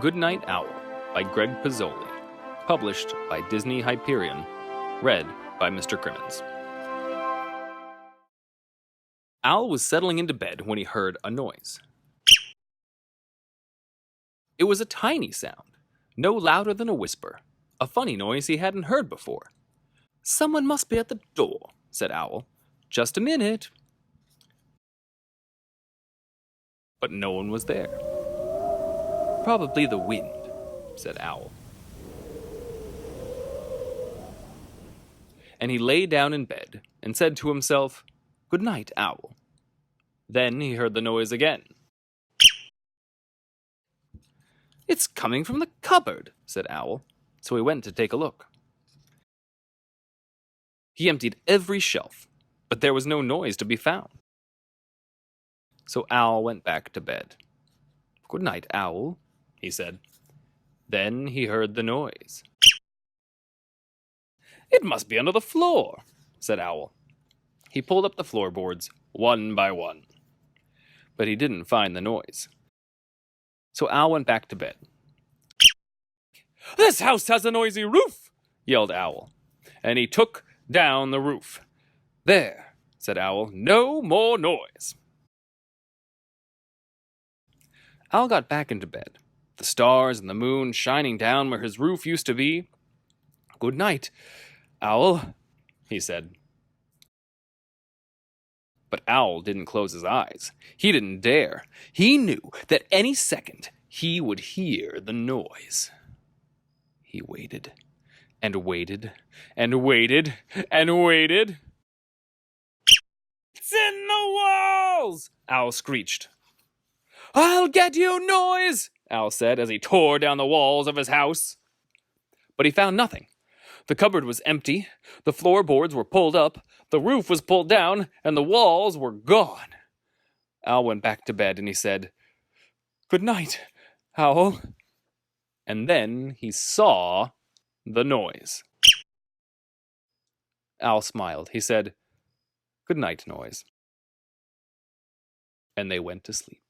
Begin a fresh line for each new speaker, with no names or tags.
Goodnight Owl by Greg Pizzoli. Published by Disney Hyperion. Read by Mr. Crimans. Owl was settling into bed when he heard a noise. It was a tiny sound, no louder than a whisper, a funny noise he hadn't heard before. "Someone must be at the door," said Owl. "Just a minute." But no one was there. "Probably the wind," said Owl. And he lay down in bed and said to himself, "Good night, Owl." Then he heard the noise again. "It's coming from the cupboard," said Owl, so he went to take a look. He emptied every shelf, but there was no noise to be found. So Owl went back to bed. "Good night, Owl," he said. Then he heard the noise. "It must be under the floor," said Owl. He pulled up the floorboards one by one, but he didn't find the noise. So Owl went back to bed. "This house has a noisy roof!" yelled Owl, and he took down the roof. "There," said Owl, "no more noise." Owl got back into bed, the stars and the moon shining down where his roof used to be. "Good night, Owl," he said. But Owl didn't close his eyes. He didn't dare. He knew that any second he would hear the noise. He waited, and waited, and waited, and waited. "It's in the walls!" Owl screeched. "I'll get you, noise!" Owl said as he tore down the walls of his house. But he found nothing. The cupboard was empty, the floorboards were pulled up, the roof was pulled down, and the walls were gone. Owl went back to bed and he said, "Good night, Owl." And then he saw the noise. Owl smiled. He said, "Good night, noise." And they went to sleep.